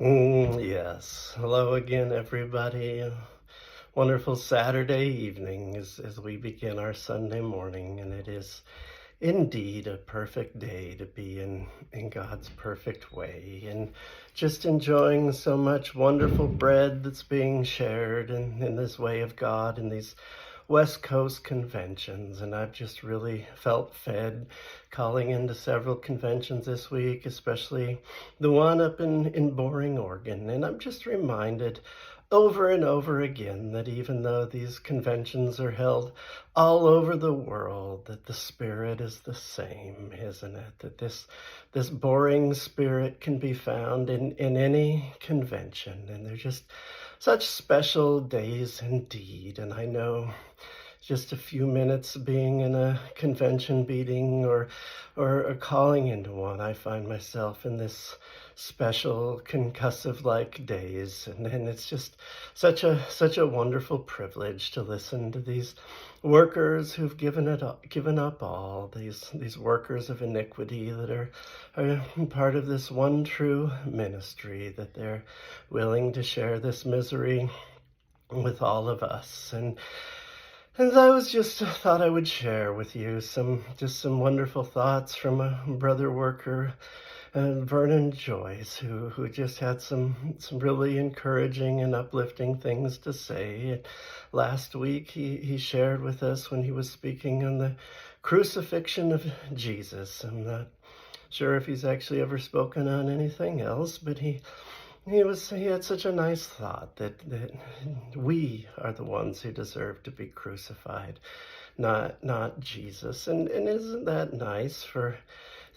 Yes. Hello again, everybody. Wonderful Saturday evening as we begin our Sunday morning, and it is indeed a perfect day to be in God's perfect way, and just enjoying so much wonderful bread that's being shared in this way of God in these West Coast conventions. And I've just really felt fed calling into several conventions this week, especially the one up in Boring, Oregon. And I'm just reminded over and over again that even though these conventions are held all over the world, that the spirit is the same, isn't it? That this boring spirit can be found in any convention, and they're just such special days indeed. And I know just a few minutes being in a convention meeting or calling into one, I find myself in this special concussive like daze, and it's just such a wonderful privilege to listen to these workers who've given up all, these workers of iniquity that are part of this one true ministry, that they're willing to share this misery with all of us. And I was just thought I would share with you some wonderful thoughts from a brother worker, Vernon Joyce, who just had some really encouraging and uplifting things to say. Last week he shared with us when he was speaking on the crucifixion of Jesus. I'm not sure if he's actually ever spoken on anything else, but he had such a nice thought that we are the ones who deserve to be crucified, not Jesus. And isn't that nice, for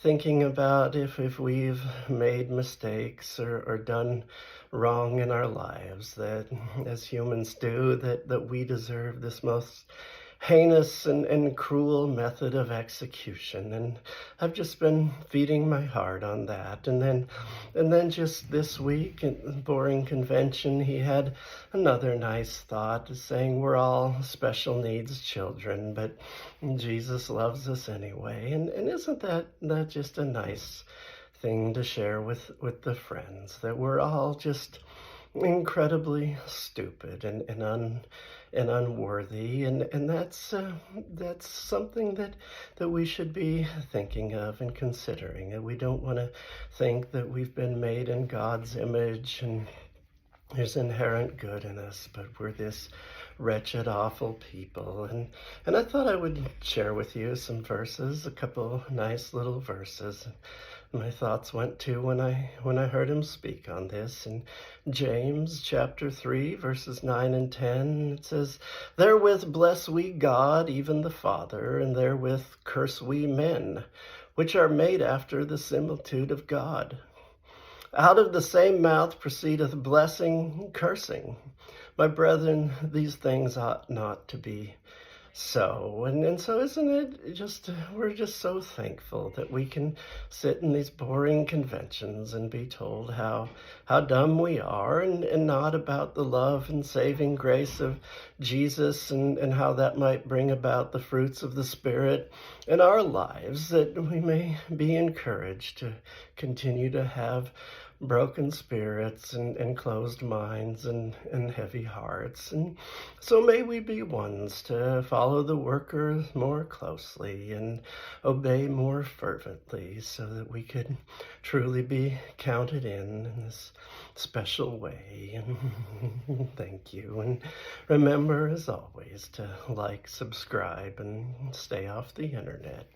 thinking about if we've made mistakes or done wrong in our lives, that as humans do, that we deserve this most heinous and cruel method of execution. And I've just been feeding my heart on that. And then just this week at the Boring Convention, he had another nice thought, saying we're all special needs children, but Jesus loves us anyway. And isn't that just a nice thing to share with the friends, that we're all just incredibly stupid and unworthy, and that's something that we should be thinking of and considering. And we don't want to think that we've been made in God's image and there's inherent good in us, but we're this wretched, awful people. And I thought I would share with you some verses, a couple nice little verses. My thoughts went to when I heard him speak on this. In James chapter 3, verses 9 and 10, it says, "Therewith bless we God, even the Father, and therewith curse we men, which are made after the similitude of God. Out of the same mouth proceedeth blessing and cursing. My brethren, these things ought not to be so." And so isn't it just, we're just so thankful that we can sit in these boring conventions and be told how dumb we are, and not about the love and saving grace of Jesus, and how that might bring about the fruits of the Spirit in our lives, that we may be encouraged to continue to have broken spirits and closed minds and heavy hearts. And so may we be ones to follow the worker more closely and obey more fervently, so that we could truly be counted in this special way. And thank you. And remember, as always, to like, subscribe, and stay off the internet.